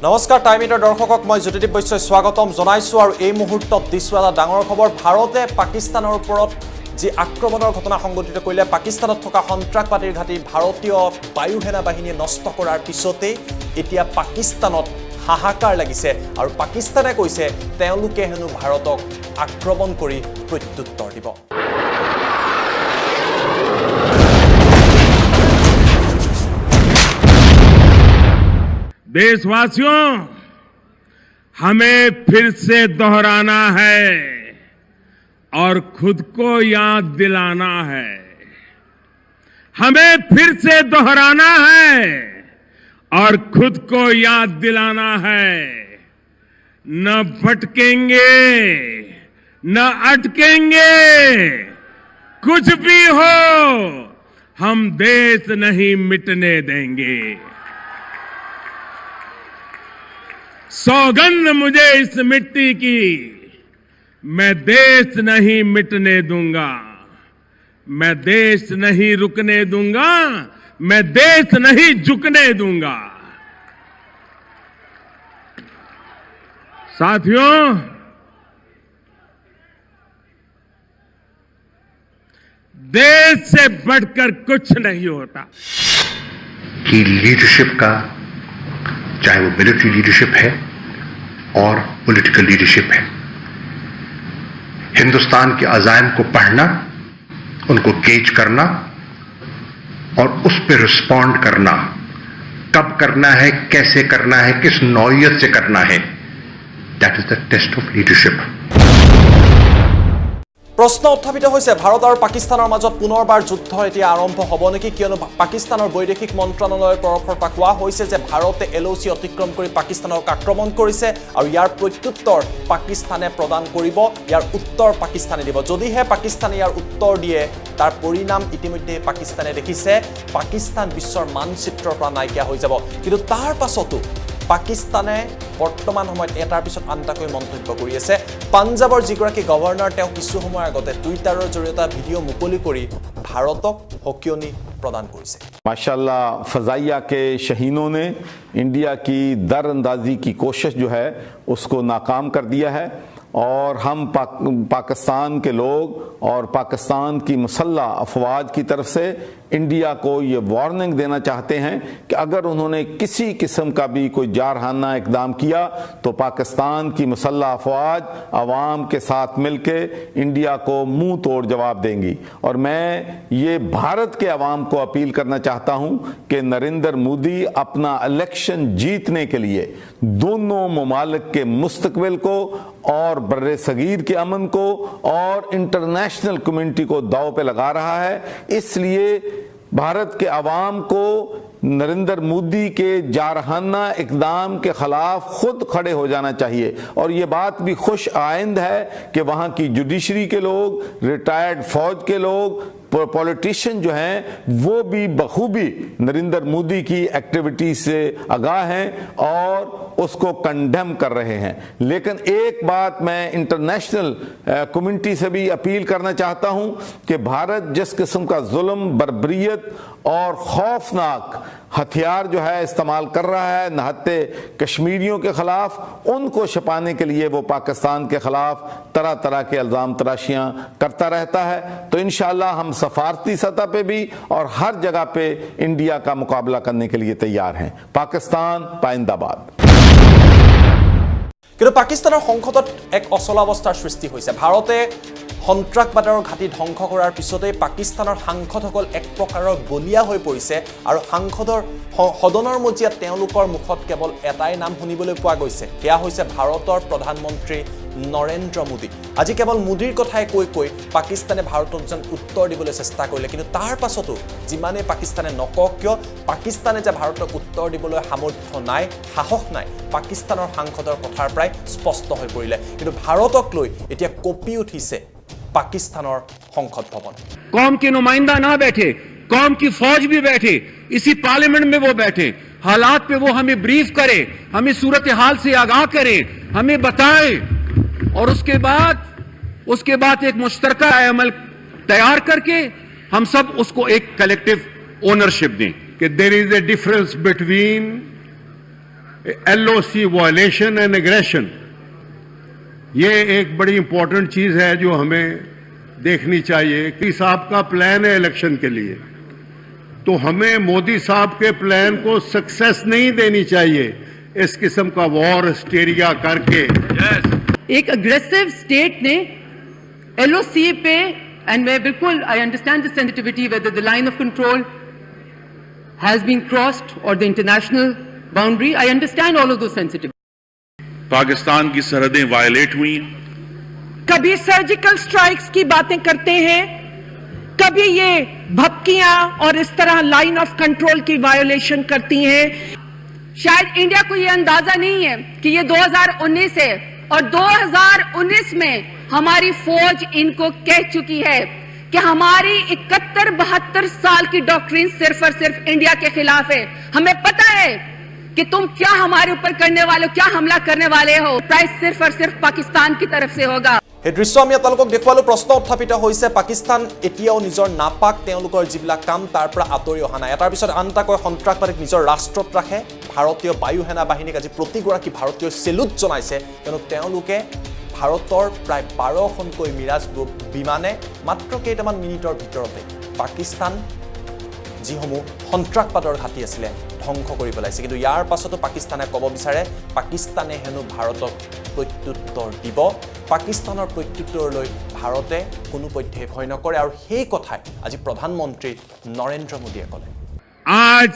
নমস্কাৰ টাইমিটাৰ দৰ্শকক মই জ্যোতিদীপ বৈশ্যই স্বাগতম জনাইছো আৰু এই মুহূৰ্তত দিছো এটা ডাঙৰ খবৰ ভাৰতে পাকিস্তানৰ ওপৰত যি আক্ৰমণৰ ঘটনা সংঘটিত কৰিলে পাকিস্তানত থকা সন্ত্ৰাসবাদীৰ ঘাটি ভাৰতীয় বায়ু সেনা বাহিনীয়ে নষ্ট কৰাৰ পিছতে এতিয়া পাকিস্তানত হাহাকাৰ লাগিছে আৰু পাকিস্তানে কৈছে তেওঁলোকে হেনু ভাৰতক আক্ৰমণ কৰি প্ৰত্যুত্তৰ দিব देशवासियों हमें फिर से दोहराना है और खुद को याद दिलाना है हमें फिर से दोहराना है और खुद को याद दिलाना है न भटकेंगे न अटकेंगे कुछ भी हो हम देश नहीं मिटने देंगे सौगंध मुझे इस मिट्टी की मैं देश नहीं मिटने दूंगा मैं देश नहीं रुकने दूंगा मैं देश नहीं झुकने दूंगा साथियों देश से बढ़कर कुछ नहीं होता कि लीडरशिप का चाहे वो मिलिट्री लीडरशिप है और पॉलिटिकल लीडरशिप है हिंदुस्तान के अज़ाइम को पढ़ना उनको गेज करना और उस पर रिस्पॉन्ड करना कब करना है कैसे करना है किस नौइयत से करना है that is the test of leadership प्रश्न उत्थापित হৈছে ভাৰত আৰু পাকিস্তানৰ মাজত পুনৰবাৰ যুদ্ধ এতিয়া আৰম্ভ হ'ব নেকি কিয়নো পাকিস্তানৰ বৈদেশিক মন্ত্ৰালয়ৰ তৰফৰ পৰা কোৱা হৈছে যে ভাৰতে এলওচি অতিক্ৰম কৰি পাকিস্তানক আক্ৰমণ কৰিছে আৰু ইয়াৰ প্ৰত্যুত্তৰ পাকিস্তানে প্ৰদান কৰিব ইয়াৰ উত্তৰ পাকিস্তানে দিব যদিহে পাকিস্তানে ইয়াৰ উত্তৰ দিয়ে তাৰ পৰিণাম ইতিমধ্যে পাকিস্তানে দেখিছে পাকিস্তান বিশ্বৰ মানচিত্ৰৰ পৰা নাইকিয়া হৈ যাব কিন্তু তাৰ পাছতো পাকিস্তানে বৰ্তমান সময়ত এটাৰ পিছত আনটাকৈ মন্তব্য কৰি আছে পাঞ্জাবৰ যিগৰাকী গভৰ্ণৰ তেওঁ কিছু সময় আগতে টুইটাৰৰ জৰিয়তে ভিডিঅ' মুকলি কৰি ভাৰতক হকিয়নি प्रदान কৰিছে माशाल्लाह फजाइया के शहीनों ने इंडिया की दरअंदाजी की कोशिश जो है उसको नाकाम कर दिया है और हम पाकिस्तान के लोग और पाकिस्तान की मुसल्लह अफवाज की तरफ से इंडिया को ये वार्निंग देना चाहते हैं कि अगर उन्होंने किसी किस्म का भी कोई जारहाना इकदाम किया तो पाकिस्तान की मुसल्लह अफवाज अवाम के साथ मिलकर इंडिया को मुंह तोड़ जवाब देंगी और मैं ये भारत के अवाम को अपील करना चाहता हूं कि नरेंद्र मोदी अपना इलेक्शन जीतने के लिए दोनों ममालिक के मुस्तकबिल को और बर्रे सगीर के अमन को और इंटरनेशनल कम्युनिटी को दाव पे लगा रहा है इसलिए भारत के अवाम को नरेंद्र मोदी के जारहाना इकदाम के खिलाफ खुद खड़े हो जाना चाहिए और ये बात भी खुश आइंद है कि वहाँ की जुडिशरी के लोग रिटायर्ड फौज के लोग पॉलिटिशियन जो हैं वो भी बखूबी नरेंद्र मोदी की एक्टिविटी से आगाह हैं और उसको कंडेम कर रहे हैं लेकिन एक बात मैं इंटरनेशनल कम्युनिटी से भी अपील करना चाहता हूं कि भारत जिस किस्म का जुल्म बर्बरियत और खौफनाक हथियार जो है इस्तेमाल कर रहा है नहत्ते कश्मीरियों के खिलाफ उनको छिपाने के लिए वो पाकिस्तान के खिलाफ तरह तरह के इल्ज़ाम तराशियां करता रहता है तो इंशाअल्लाह हम सफारती सतह पे भी और हर जगह पे इंडिया का मुकाबला करने के लिए तैयार हैं पाकिस्तान पाइंदाबाद কিন্তু পাকিস্তানৰ সংসদত এক অচলাৱস্থাৰ সৃষ্টি হৈছে ভাৰতে সন্ত্ৰাসবাদৰ ঘাটি ধ্বংস কৰাৰ পিছতে পাকিস্তানৰ সাংসদসকল এক প্ৰকাৰৰ বলিয়া হৈ পৰিছে আৰু সাংসদৰ সদনৰ মজিয়াত তেওঁলোকৰ মুখত কেৱল এটাই নাম শুনিবলৈ পোৱা গৈছে এয়া হৈছে ভাৰতৰ প্ৰধানমন্ত্ৰী নৰেন্দ্ৰ মোদী আজি কেৱল মোদীৰ কথাই কৈ কৈ পাকিস্তানে ভাৰতক যেন উত্তৰ দিবলৈ চেষ্টা কৰিলে কিন্তু তাৰ পাছতো যিমানে পাকিস্তানে নকক কিয় পাকিস্তানে যে ভাৰতক উত্তৰ দিবলৈ সামৰ্থ্য নাই সাহস নাই পাকিস্তানৰ সাংসদৰ কথাৰ প্ৰায় স্পষ্ট হৈ পৰিলে কিন্তু ভাৰতক লৈ এতিয়া কপি উঠিছে पाकिस्तान संसद भवन कौम के नुमाइंदा ना बैठे कौम की फौज भी बैठे इसी पार्लियामेंट में वो बैठे हालात पे वो हमें ब्रीफ करे हमें सूरत हाल से आगाह करे हमें बताए और उसके बाद एक मुश्तरका अमल तैयार करके हम सब उसको एक कलेक्टिव ओनरशिप दें कि there is a difference between LOC violation and aggression, ये एक बड़ी इंपॉर्टेंट चीज है जो हमें देखनी चाहिए कि साहब का प्लान है इलेक्शन के लिए, तो हमें मोदी साहब के प्लान को सक्सेस नहीं देनी चाहिए इस किस्म का वॉर हिस्टेरिया करके। एक अग्रेसिव स्टेट ने LOC पे, एंड मैं बिल्कुल I understand the sensitivity whether the line of control has been crossed और the international boundary, I understand all of those sensitivity. Pakistan की सरहदें वायलेट हुई, कभी सर्जिकल स्ट्राइक्स की बातें करते हैं, कभी ये भपकियां और इस तरह लाइन ऑफ कंट्रोल की वायोलेशन करती हैं। शायद इंडिया को ये अंदाजा नहीं है कि ये 2019 है और 2019 में हमारी फौज इनको कह चुकी है कि हमारी 71-72 साल की डॉक्ट्रिन सिर्फ और सिर्फ इंडिया के खिलाफ है। हमें पता है कि तुम क्या हमारे ऊपर करने वाले हो, क्या हमला करने वाले हो, प्राइस सिर्फ और सिर्फ पाकिस्तान की तरफ से होगा। এই দৃশ্য আমি আপোনালোকক দেখুৱালো। প্ৰশ্ন উত্থাপিত হৈছে, পাকিস্তান এতিয়াও নিজৰ নাপাক তেওঁলোকৰ যিবিলাক কাম তাৰ পৰা আঁতৰি অহা নাই। এটাৰ পিছত আন এটাকৈ সন্ত্ৰাসবাদীক নিজৰ ৰাষ্ট্ৰত ৰাখে। ভাৰতীয় বায়ু সেনা বাহিনীক আজি প্ৰতিগৰাকী ভাৰতীয় চেলুট জনাইছে, কিয়নো তেওঁলোকে ভাৰতৰ প্ৰায় 12খনকৈ মিৰাজ বিমানে মাত্ৰ কেইটামান মিনিটৰ ভিতৰতে পাকিস্তান যিসমূহ সন্ত্ৰাসবাদৰ ঘাটি আছিলে ধ্বংস কৰি পেলাইছে। কিন্তু ইয়াৰ পাছতো পাকিস্তানে ক'ব বিচাৰে পাকিস্তানে হেনো ভাৰতক প্ৰত্যুত্তৰ দিব। পাকিস্তানৰ প্ৰত্যুত্তৰলৈ ভাৰতে কোনোপধ্যে ভয় নকৰে, আৰু সেই কথাই আজি প্ৰধানমন্ত্ৰী নৰেন্দ্ৰ মোদীয়ে ক'লে। आज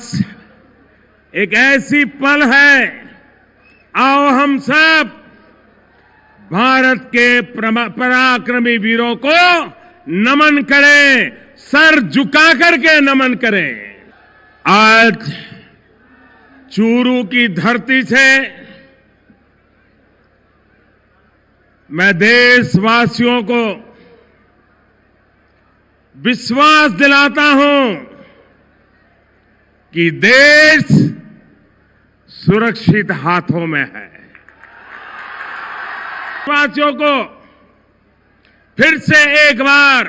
एक ऐसी पल है, आओ हम सब भारत के पराक्रमी वीरों को नमन करें, सर झुका करके नमन करें। आज चूरू की धरती से मैं देशवासियों को विश्वास दिलाता हूं कि देश सुरक्षित हाथों में है। देशवासियों को फिर से एक बार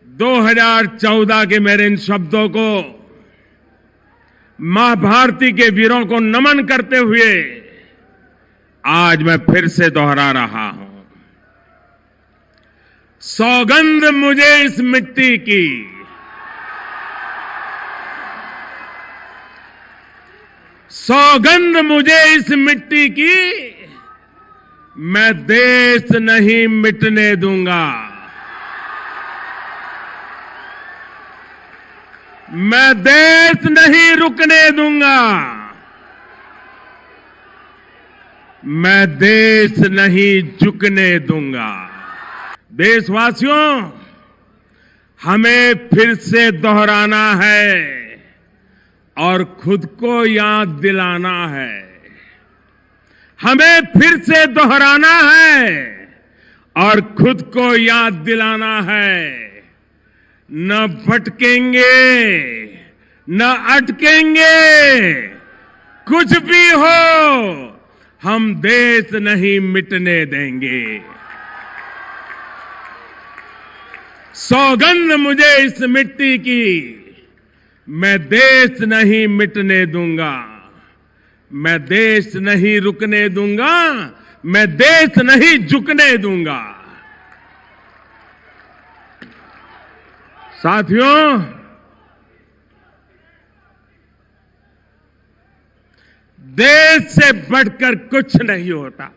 2014 के मेरे इन शब्दों को मां भारती के वीरों को नमन करते हुए आज मैं फिर से दोहरा रहा हूं। सौगंध मुझे इस मिट्टी की, सौगंध मुझे इस मिट्टी की, मैं देश नहीं मिटने दूंगा, मैं देश नहीं रुकने दूंगा, मैं देश नहीं झुकने दूंगा। देशवासियों, हमें फिर से दोहराना है और खुद को याद दिलाना है। हमें फिर से दोहराना है और खुद को याद दिलाना है। न भटकेंगे, न अटकेंगे, कुछ भी हो हम देश नहीं मिटने देंगे। सौगंध मुझे इस मिट्टी की, मैं देश नहीं मिटने दूंगा, मैं देश नहीं रुकने दूंगा, मैं देश नहीं झुकने दूंगा। साथियों, देश से बढ़कर कुछ नहीं होता है।